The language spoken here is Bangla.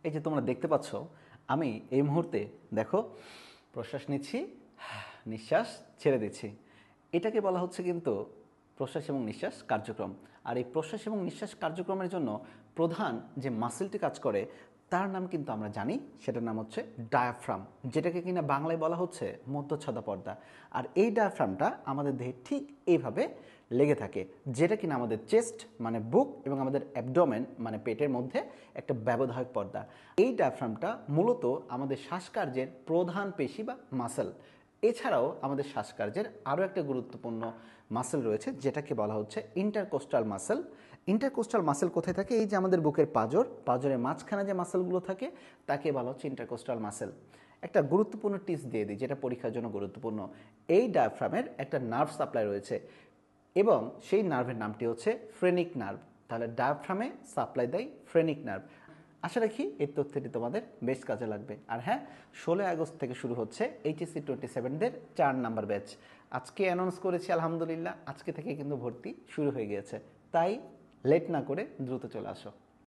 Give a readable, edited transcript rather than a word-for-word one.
এই যে তোমরা দেখতে পাচ্ছ আমি এই মুহূর্তে দেখো প্রশ্বাস নিচ্ছি, নিঃশ্বাস ছেড়ে দিচ্ছি। এটাকে বলা হচ্ছে কিন্তু প্রশ্বাস এবং নিঃশ্বাস কার্যক্রম। আর এই প্রশ্বাস এবং নিঃশ্বাস কার্যক্রমের জন্য প্রধান যে মাসেলটি কাজ করে তার নাম কিন্তু আমরা জানি, সেটার নাম হচ্ছে ডায়াফ্রাম, যেটাকে কিনা বাংলায় বলা হচ্ছে মধ্যচ্ছদা পর্দা। আর এই ডায়াফ্রামটা আমাদের দেহে ঠিক এইভাবে লেগে থাকে, যেটা কিনা আমাদের চেস্ট মানে বুক এবং আমাদের অ্যাবডোমেন মানে পেটের মধ্যে একটা ব্যবধায়ক পর্দা। এই ডায়াফ্রামটা মূলত আমাদের শ্বাসকার্যের প্রধান পেশি বা মাসেল। এছাড়াও আমাদের শ্বাসকার্যের আরও একটা গুরুত্বপূর্ণ মাসেল রয়েছে, যেটাকে বলা হচ্ছে ইন্টারকোস্টাল মাসেল। ইন্টারকোস্টাল মাসেল কোথায় থাকে? এই যে আমাদের বুকের পাঁজরের মাঝখানে যে মাসেলগুলো থাকে তাকে বলা হচ্ছে ইন্টারকোস্টাল মাসেল। একটা গুরুত্বপূর্ণ টিপস দিয়ে দিই, যেটা পরীক্ষার জন্য গুরুত্বপূর্ণ। এই ডায়াফ্রামের একটা নার্ভ সাপ্লাই রয়েছে এবং সেই নার্ভের নামটি হচ্ছে ফ্রেনিক নার্ভ। তাহলে ডায়াফ্রামে সাপ্লাই দেয় ফ্রেনিক নার্ভ। আশা রাখি এই তথ্যটি তোমাদের বেশ কাজে লাগবে। আর হ্যাঁ, 16 আগস্ট থেকে শুরু হচ্ছে এইচএসসি 27-দের 4 নাম্বার ব্যাচ। আজকে অ্যানাউন্স করেছি, আলহামদুলিল্লাহ আজকে থেকে কিন্তু ভর্তি শুরু হয়ে গিয়েছে। তাই লেট না করে দ্রুত চলে আসো।